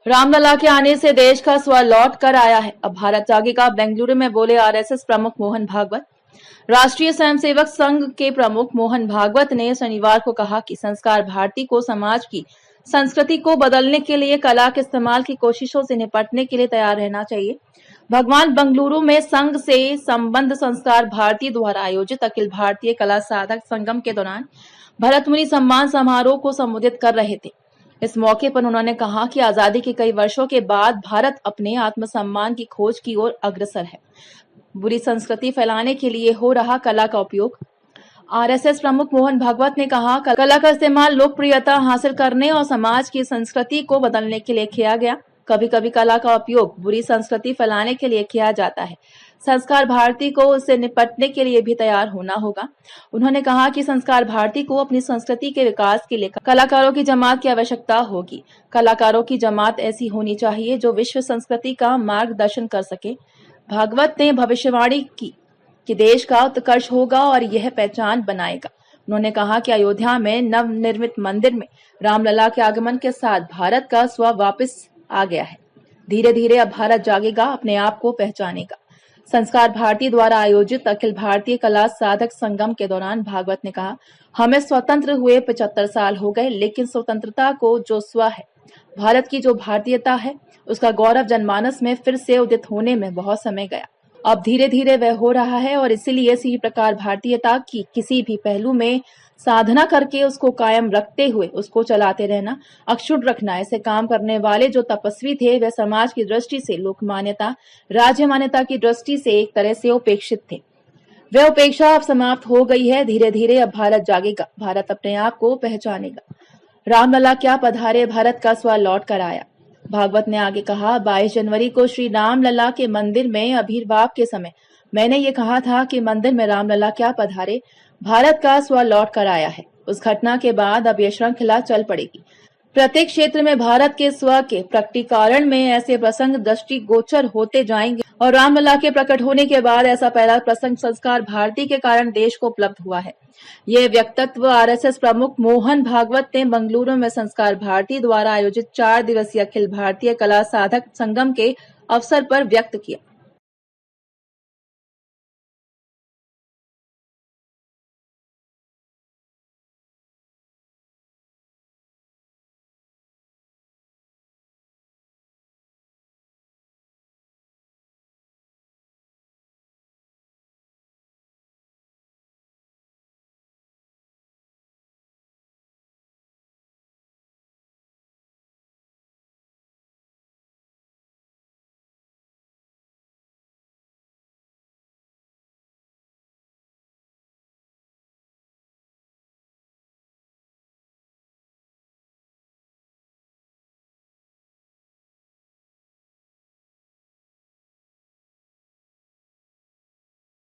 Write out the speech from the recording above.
रामलला के आने से देश का स्वर लौट कर आया है। अब भारत जागेगा, बेंगलुरु में बोले आरएसएस प्रमुख मोहन भागवत। राष्ट्रीय स्वयंसेवक संघ के प्रमुख मोहन भागवत ने शनिवार को कहा कि संस्कार भारती को समाज की संस्कृति को बदलने के लिए कला के इस्तेमाल की कोशिशों से निपटने के लिए तैयार रहना चाहिए। भगवान बेंगलुरु में संघ से संबंध संस्कार भारती द्वारा आयोजित अखिल भारतीय कला साधक संगम के दौरान भरत मुनि सम्मान समारोह को संबोधित कर रहे थे। इस मौके पर उन्होंने कहा कि आजादी के कई वर्षों के बाद भारत अपने आत्मसम्मान की खोज की ओर अग्रसर है। बुरी संस्कृति फैलाने के लिए हो रहा कला का उपयोग। आरएसएस प्रमुख मोहन भागवत ने कहा, कला का इस्तेमाल लोकप्रियता हासिल करने और समाज की संस्कृति को बदलने के लिए किया गया। कभी कभी कला का उपयोग बुरी संस्कृति फैलाने के लिए किया जाता है। संस्कार भारती को उससे निपटने के लिए भी तैयार होना होगा। उन्होंने कहा कि संस्कार भारती को अपनी संस्कृति के विकास के लिए कलाकारों की जमात की आवश्यकता होगी। कलाकारों की जमात ऐसी होनी चाहिए जो विश्व संस्कृति का मार्गदर्शन कर सके। भागवत ने भविष्यवाणी की कि देश का उत्कर्ष होगा और यह पहचान बनाएगा। उन्होंने कहा कि अयोध्या में नवनिर्मित मंदिर में रामलला के आगमन के साथ भारत का स्व वापस आ गया है। धीरे धीरे अब भारत जागेगा, अपने आप को पहचानेगा। संस्कार भारती द्वारा आयोजित अखिल भारतीय कला साधक संगम के दौरान भागवत ने कहा, हमें स्वतंत्र हुए 75 साल हो गए, लेकिन स्वतंत्रता को जो स्व है, भारत की जो भारतीयता है, उसका गौरव जनमानस में फिर से उदित होने में बहुत समय गया। अब धीरे धीरे वह हो रहा है और इसीलिए इसी प्रकार भारतीयता की किसी भी पहलू में साधना करके उसको कायम रखते हुए उसको चलाते रहना, अक्षुण्ण रखना। ऐसे काम करने वाले जो तपस्वी थे वह समाज की दृष्टि से, लोक मान्यता, राज्य मान्यता की दृष्टि से एक तरह से उपेक्षित थे। वह उपेक्षा अब समाप्त हो गई है। धीरे धीरे अब भारत जागेगा, भारत अपने आप को पहचानेगा। रामलला क्या पधारे, भारत का स्वर लौट कर आया। भागवत ने आगे कहा, 22 जनवरी को श्री रामलला के मंदिर में आविर्भाव के समय मैंने ये कहा था कि मंदिर में रामलला क्या पधारे, भारत का स्वर लौट कर आया है। उस घटना के बाद अब यह श्रृंखला चल पड़ेगी। प्रत्येक क्षेत्र में भारत के स्व के प्रकटीकरण में ऐसे प्रसंग दृष्टिगोचर होते जाएंगे और रामलला के प्रकट होने के बाद ऐसा पहला प्रसंग संस्कार भारती के कारण देश को उपलब्ध हुआ है। ये वक्तव्य आरएसएस प्रमुख मोहन भागवत ने बेंगलुरु में संस्कार भारती द्वारा आयोजित 4 दिवसीय अखिल भारतीय कला साधक संगम के अवसर पर व्यक्त किया।